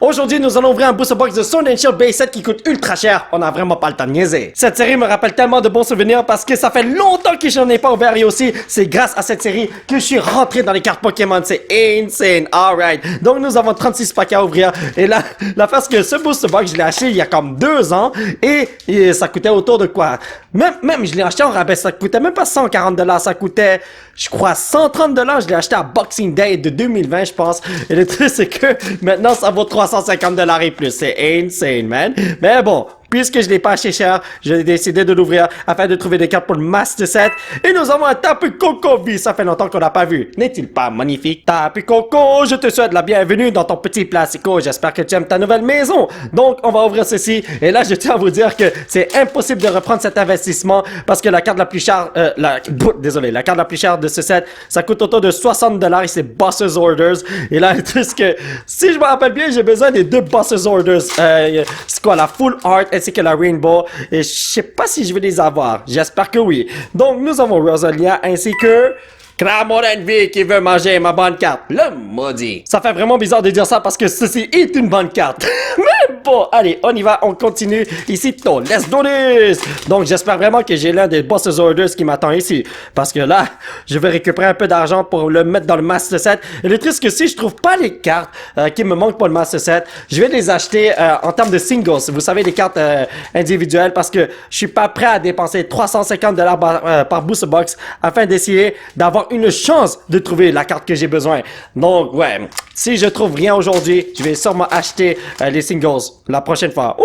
Aujourd'hui, nous allons ouvrir un booster box de Sword and Shield Base 7 qui coûte ultra cher. On n'a vraiment pas le temps de niaiser. Cette série me rappelle tellement de bons souvenirs parce que ça fait longtemps que je n'en ai pas ouvert et aussi, c'est grâce à cette série que je suis rentré dans les cartes Pokémon. C'est insane. Alright. Donc, nous avons 36 paquets à ouvrir. Et là, l'affaire c'est que ce booster box, je l'ai acheté il y a comme 2 ans et ça coûtait autour de quoi? Même, je l'ai acheté en rabais. Ça coûtait même pas 140$. Ça coûtait, je crois, 130$. Je l'ai acheté à Boxing Day de 2020, je pense. Et le truc, c'est que maintenant, ça vaut 350$ et plus. C'est insane, man. Mais bon, puisque je l'ai pas acheté cher, j'ai décidé de l'ouvrir afin de trouver des cartes pour le Master Set. Et nous avons un Tapu Koko V. Ça fait longtemps qu'on n'a pas vu. N'est-il pas magnifique? Tapu Koko, je te souhaite la bienvenue dans ton petit placico. J'espère que tu aimes ta nouvelle maison. Donc, on va ouvrir ceci. Et là, je tiens à vous dire que c'est impossible de reprendre cet investissement parce que la carte la plus chère, la carte la plus chère de ce set, ça coûte autour de 60$ et c'est Boss's Orders. Et là, puisque, si je me rappelle bien, j'ai besoin des 2 Boss's Orders. C'est quoi, la Full Art ainsi que la Rainbow, et je sais pas si je vais les avoir. J'espère que oui. Donc, nous avons Rosalia ainsi que Cramor Envy qui veut manger ma bonne carte. Le maudit. Ça fait vraiment bizarre de dire ça parce que ceci est une bonne carte. Mais bon, allez, on y va, on continue. Ici, let's do this. Donc, j'espère vraiment que j'ai l'un des Boss's Orders qui m'attend ici. Parce que là, je vais récupérer un peu d'argent pour le mettre dans le Master Set. Et le truc, c'est que si je trouve pas les cartes qui me manquent pour le Master Set, je vais les acheter en termes de singles. Vous savez, les cartes individuelles parce que je suis pas prêt à dépenser 350$ par booster box afin d'essayer d'avoir une chance de trouver la carte que j'ai besoin. Donc, ouais, si je trouve rien aujourd'hui, je vais sûrement acheter les singles la prochaine fois.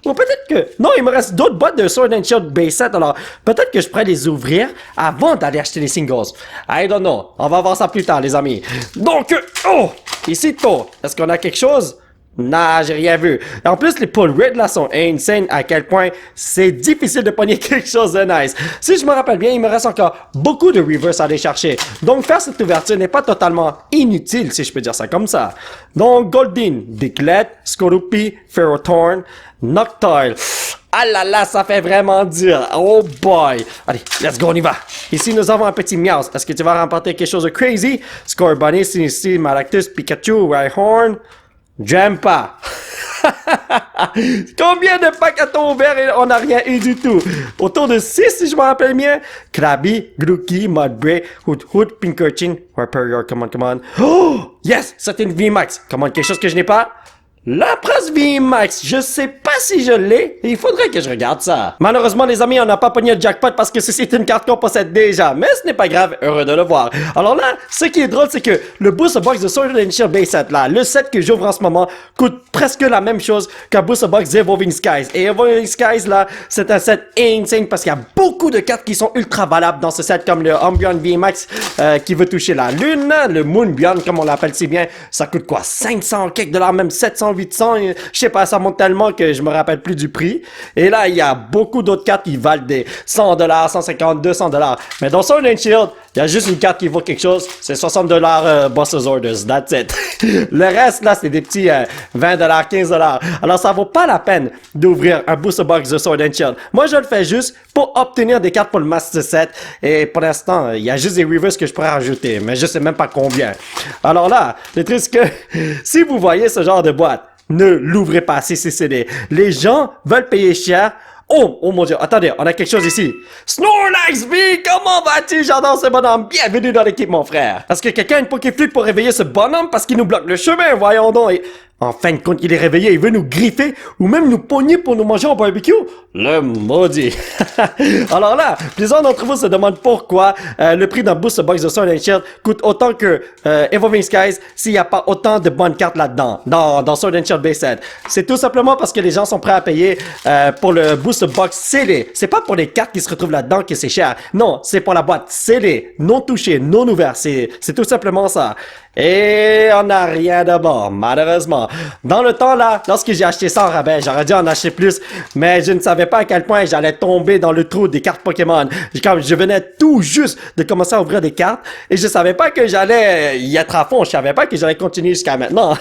Ou peut-être que... Non, il me reste d'autres boîtes de Sword and Shield Base 7, alors peut-être que je pourrais les ouvrir avant d'aller acheter les singles. I don't know. On va voir ça plus tard, les amis. Donc, ici, est-ce qu'on a quelque chose? Nah, j'ai rien vu. En plus, les pull rates là sont insane à quel point c'est difficile de pogner quelque chose de nice. Si je me rappelle bien, il me reste encore beaucoup de reverse à aller chercher. Donc, faire cette ouverture n'est pas totalement inutile, si je peux dire ça comme ça. Donc, Goldeen, Diglett, Skorupi, Ferrothorn, Noctowl. Ah là là, ça fait vraiment dur. Oh boy. Allez, let's go, on y va. Ici, nous avons un petit Meowth. Est-ce que tu vas remporter quelque chose de crazy? Scorbunny, Sinistea, Malactus, Pikachu, Rhyhorn. J'aime pas. Combien de packs a-t-on ouvert et on n'a rien eu du tout? Autour de 6 si je me rappelle bien. Krabby, Grookey, Mudbray, Hoot, Pinkerton, Warrior, come on. Oh! Yes! C'est une VMAX. Comment quelque chose que je n'ai pas? La presse VMAX, je sais pas si je l'ai, il faudrait que je regarde ça. Malheureusement les amis, on n'a pas pogné le jackpot parce que c'est une carte qu'on possède déjà, mais ce n'est pas grave, heureux de le voir. Alors là, ce qui est drôle, c'est que le booster box de Sword and Shield Base 7 là, le set que j'ouvre en ce moment, coûte presque la même chose qu'un booster box Evolving Skies. Et Evolving Skies là, c'est un set insane parce qu'il y a beaucoup de cartes qui sont ultra valables dans ce set, comme le Umbreon VMAX qui veut toucher la lune, le Moonbreon comme on l'appelle si bien, ça coûte quoi, 500 quelques dollars, même 700, 800, je sais pas, ça monte tellement que je me rappelle plus du prix. Et là, il y a beaucoup d'autres cartes qui valent des 100$, 150, 200$. Mais dans Sword and Shield, il y a juste une carte qui vaut quelque chose, c'est 60$ Boss's Orders, that's it. Le reste, là, c'est des petits 20$, 15$. Alors, ça vaut pas la peine d'ouvrir un booster box de Sword and Shield. Moi, je le fais juste pour obtenir des cartes pour le Master Set. Et pour l'instant, il y a juste des reverse que je pourrais rajouter, mais je sais même pas combien. Alors là, le truc, c'est que si vous voyez ce genre de boîte, ne l'ouvrez pas si c'est CD. Les gens veulent payer cher. Oh mon dieu, attendez, on a quelque chose ici. Snorlax V, comment vas-tu? J'adore ce bonhomme. Bienvenue dans l'équipe, mon frère. Est-ce que quelqu'un a une Pokéflûte pour réveiller ce bonhomme parce qu'il nous bloque le chemin? Voyons donc. Et en fin de compte, il est réveillé, il veut nous griffer ou même nous pogner pour nous manger au barbecue? Le maudit. Alors là, plusieurs d'entre vous se demandent pourquoi le prix d'un booster box de Sword and Shield coûte autant que Evolving Skies s'il n'y a pas autant de bonnes cartes là-dedans, dans Sword and Shield Base 7. C'est tout simplement parce que les gens sont prêts à payer pour le booster box scellé. C'est pas pour les cartes qui se retrouvent là-dedans que c'est cher. Non, c'est pour la boîte scellée, non touchée, non ouverte. C'est tout simplement ça. Et on n'a rien de bon, malheureusement. Dans le temps, là, lorsque j'ai acheté ça en rabais, j'aurais dû en acheter plus, mais je ne savais pas à quel point j'allais tomber dans le trou des cartes Pokémon. Comme je venais tout juste de commencer à ouvrir des cartes, et je savais pas que j'allais y être à fond, je savais pas que j'allais continuer jusqu'à maintenant.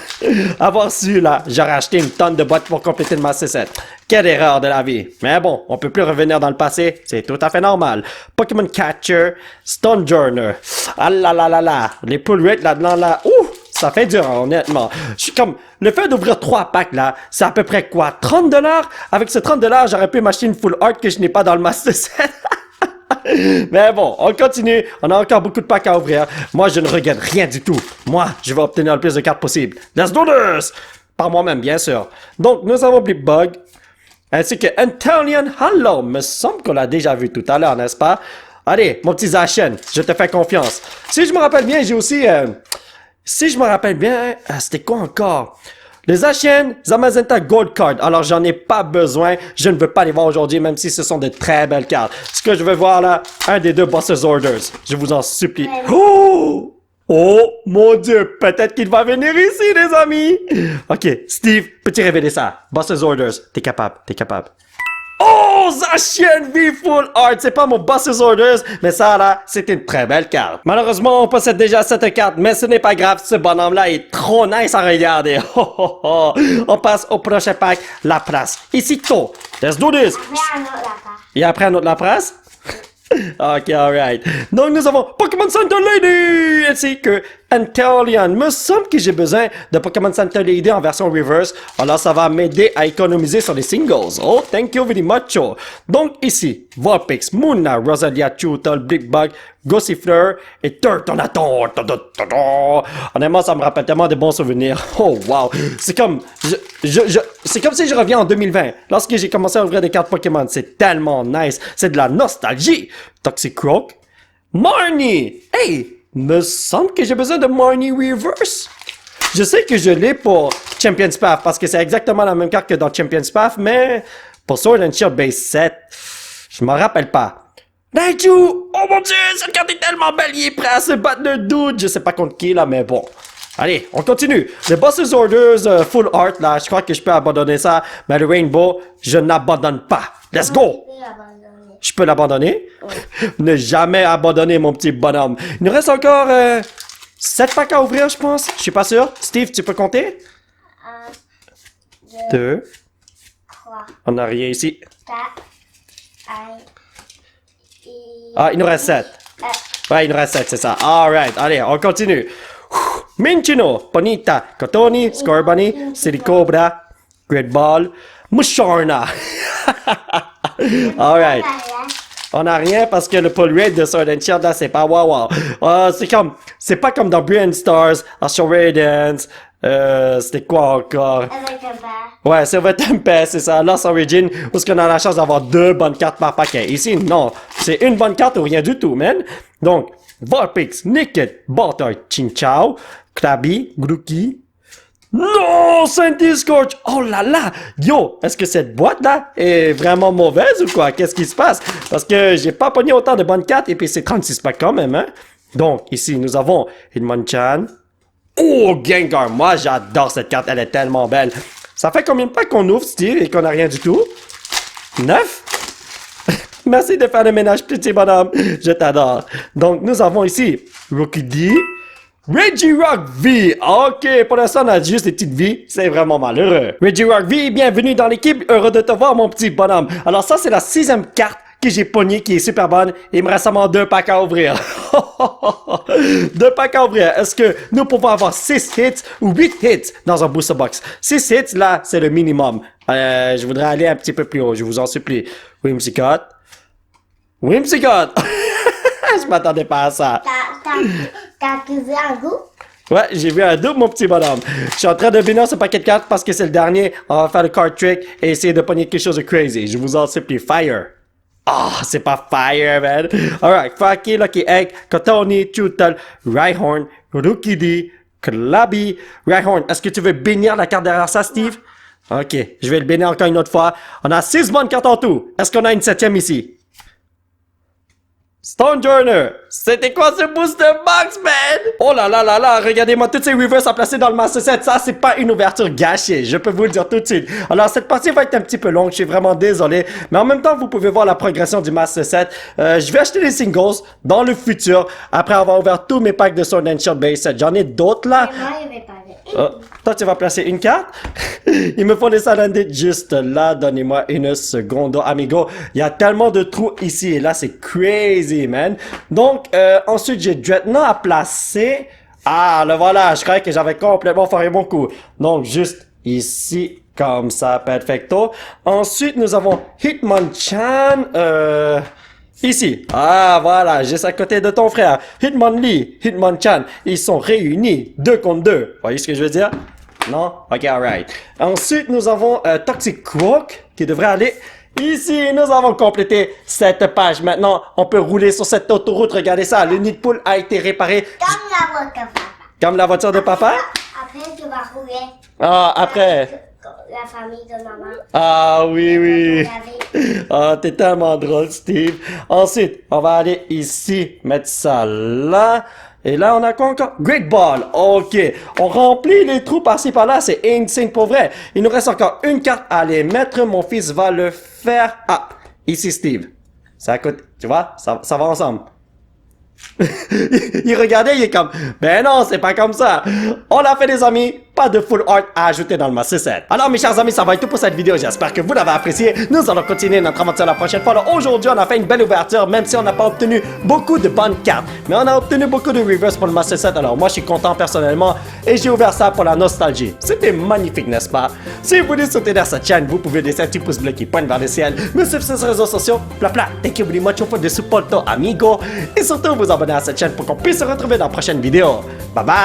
Avoir su, là, j'aurais acheté une tonne de boîtes pour compléter le Master Set. Quelle erreur de la vie. Mais bon, on peut plus revenir dans le passé, c'est tout à fait normal. Pokémon Catcher, Stonejourner. Ah là là là là, les pull rates là-dedans là, ouh! Ça fait dur, honnêtement. Je suis comme, le fait d'ouvrir 3 packs, là, c'est à peu près quoi? 30$? Avec ce 30$, j'aurais pu m'acheter une full art que je n'ai pas dans le Master Set. Mais bon, on continue. On a encore beaucoup de packs à ouvrir. Moi, je ne regrette rien du tout. Moi, je vais obtenir le plus de cartes possible. Let's do this! Par moi-même, bien sûr. Donc, nous avons Blipbug, ainsi que Antonian Hello. Me semble qu'on l'a déjà vu tout à l'heure, n'est-ce pas? Allez, mon petit Zacian, je te fais confiance. Si je me rappelle bien, j'ai aussi... si je me rappelle bien, c'était quoi encore? Les Zacian, Zamazenta Gold Card. Alors, j'en ai pas besoin. Je ne veux pas les voir aujourd'hui, même si ce sont de très belles cartes. Ce que je veux voir là, un des 2 Boss's Orders. Je vous en supplie. Oh! Oh, mon Dieu, peut-être qu'il va venir ici, les amis. Ok, Steve, peux-tu révéler ça? Boss's Orders, t'es capable, t'es capable. Oh, Zacian V Full Art, c'est pas mon Boss's Orders, mais ça là, c'est une très belle carte. Malheureusement, on possède déjà cette carte, mais ce n'est pas grave, ce bonhomme-là est trop nice à regarder. Oh, oh, oh. On passe au prochain pack, la place. Ici, tôt. Let's do this. Et après un autre la place? Ok, alright. Donc, nous avons Pokémon Center Lady, ainsi que Antelion. Me semble que j'ai besoin de Pokémon Center Lady en version reverse. Alors, ça va m'aider à économiser sur les singles. Oh, thank you very much. Donc, ici, Vulpix, Munna, Rosalia, Chutel, Blipbug, Gossifleur et Turtonator. Honnêtement, ça me rappelle tellement de bons souvenirs. Oh, wow. C'est comme... c'est comme si je reviens en 2020. Lorsque j'ai commencé à ouvrir des cartes Pokémon. C'est tellement nice. C'est de la nostalgie. Toxicroak. Marnie. Hey! Me semble que j'ai besoin de Marnie Reverse. Je sais que je l'ai pour Champion's Path parce que c'est exactement la même carte que dans Champion's Path, mais pour Sword and Shield Base 7, je m'en rappelle pas. Raichu! Oh mon Dieu, cette carte est tellement belle, il est prêt à se battre de doute. Je sais pas contre qui là, mais bon. Allez, on continue. Le Boss's Orders Full Art là, je crois que je peux abandonner ça, mais le Rainbow, je n'abandonne pas. Let's go! Je peux l'abandonner? Oui. Ne jamais abandonner, mon petit bonhomme. Il nous reste encore 7 packs à ouvrir, je pense. Je suis pas sûr. Steve, tu peux compter? 1, 2, 3. On n'a rien ici. 4, 5, ah, il nous reste 7. Ouais, il nous reste 7, c'est ça. Alright, allez, on continue. Minchino, Ponita, Cotoni, Scorbunny, Silicobra, Great Ball, Musharna. Alright. On n'a rien parce que le pull rate de Sword and Shield là, c'est pas wow. C'est pas comme dans Brilliant Stars, Astral Radiance, c'était quoi encore? Ouais, Silver Tempest, c'est ça, Lost Origin, où est-ce qu'on a la chance d'avoir 2 bonnes cartes par paquet. Ici, non, c'est une bonne carte ou rien du tout, man. Donc, Vulpix, Nickit, Baltar, Chinchou, Krabby, Grookey. Non, Saint-Scorch! Oh là là! Yo, est-ce que cette boîte-là est vraiment mauvaise ou quoi? Qu'est-ce qui se passe? Parce que j'ai pas pogné autant de bonnes cartes et puis c'est 36 packs quand même, hein? Donc, ici, nous avons Hitmonchan. Oh, Gengar! Moi, j'adore cette carte, elle est tellement belle. Ça fait combien de packs qu'on ouvre, Steve, et qu'on a rien du tout? 9? Merci de faire le ménage, petit bonhomme. Je t'adore. Donc, nous avons ici Rookidee. Regirock V! Ok, pour l'instant, on a juste des petites vies. C'est vraiment malheureux. Regirock V, bienvenue dans l'équipe. Heureux de te voir, mon petit bonhomme. Alors ça, c'est la 6e carte que j'ai pognée qui est super bonne. Il me reste seulement 2 packs à ouvrir. 2 packs à ouvrir. Est-ce que nous pouvons avoir 6 hits ou 8 hits dans un booster box? 6 hits, là, c'est le minimum. Je voudrais aller un petit peu plus haut, je vous en supplie. Whimsicott. Whimsicott! Je m'attendais pas à ça. T'as vu un goût? Ouais, j'ai vu un double, mon petit bonhomme. Je suis en train de finir ce paquet de cartes parce que c'est le dernier. On va faire le card trick et essayer de pogner quelque chose de crazy. Je vous en supplie. Fire. Ah, oh, c'est pas fire, man. Alright. Faki, Lucky Egg, Cotoni, Chutel, Rhyhorn, Rookidee, Krabby. Rhyhorn, est-ce que tu veux bénir la carte derrière ça, Steve? Ok, je vais le bénir encore une autre fois. On a 6 bonnes cartes en tout. Est-ce qu'on a une 7e ici? Stonejourner! C'était quoi ce booster box, man? Oh là là là là, regardez-moi toutes ces reverses à placer dans le Master Set. Ça, c'est pas une ouverture gâchée, je peux vous le dire tout de suite. Alors, cette partie va être un petit peu longue, je suis vraiment désolé. Mais en même temps, vous pouvez voir la progression du Master Set. Je vais acheter les singles dans le futur, après avoir ouvert tous mes packs de Sword and Shield Base Set. J'en ai d'autres là. Toi, tu vas placer une carte? Il me faut les Salandit juste là. Donnez-moi une seconde, amigo. Il y a tellement de trous ici et là, c'est crazy, man. Donc, ensuite, j'ai Dreadnought à placer. Ah, le voilà, je croyais que j'avais complètement foiré mon coup. Donc, juste ici, comme ça, perfecto. Ensuite, nous avons Hitmonchan, ici. Ah, voilà, juste à côté de ton frère. Hitmonlee, Hitmonchan, ils sont réunis, 2 contre 2. Voyez ce que je veux dire? Non? Ok, alright. Ensuite, nous avons Toxic Croak, qui devrait aller ici. Nous avons complété cette page. Maintenant, on peut rouler sur cette autoroute. Regardez ça, le nid de poule a été réparé. Comme la voiture de papa. Comme la voiture de papa? Après, tu vas rouler. Ah, après. La famille de maman. Ah, oui, oui. Regardez. Ah, t'es tellement drôle, Steve. Ensuite, on va aller ici, mettre ça là. Et là, on a quoi encore? Great Ball. OK. On remplit les trous par-ci par-là. C'est insane pour vrai. Il nous reste encore une carte à aller mettre. Mon fils va le faire. Ah, ici, Steve. Ça coûte, tu vois, ça va ensemble. Il regardait, il est comme, ben non, c'est pas comme ça. On a fait des amis, pas de full art à ajouter dans le Master 7. Alors mes chers amis, ça va être tout pour cette vidéo. J'espère que vous l'avez apprécié. Nous allons continuer notre aventure la prochaine fois. Alors aujourd'hui, on a fait une belle ouverture, même si on n'a pas obtenu beaucoup de bonnes cartes. Mais on a obtenu beaucoup de reverse pour le Master 7. Alors moi, je suis content personnellement et j'ai ouvert ça pour la nostalgie. C'était magnifique, n'est-ce pas? Si vous voulez soutenir cette chaîne, vous pouvez laisser un petit pouce bleu qui pointe vers le ciel, me suivre sur les réseaux sociaux, bla thank you very much for the support, amigo. Et surtout, vous abonner à cette chaîne pour qu'on puisse se retrouver dans la prochaine vidéo. Bye bye!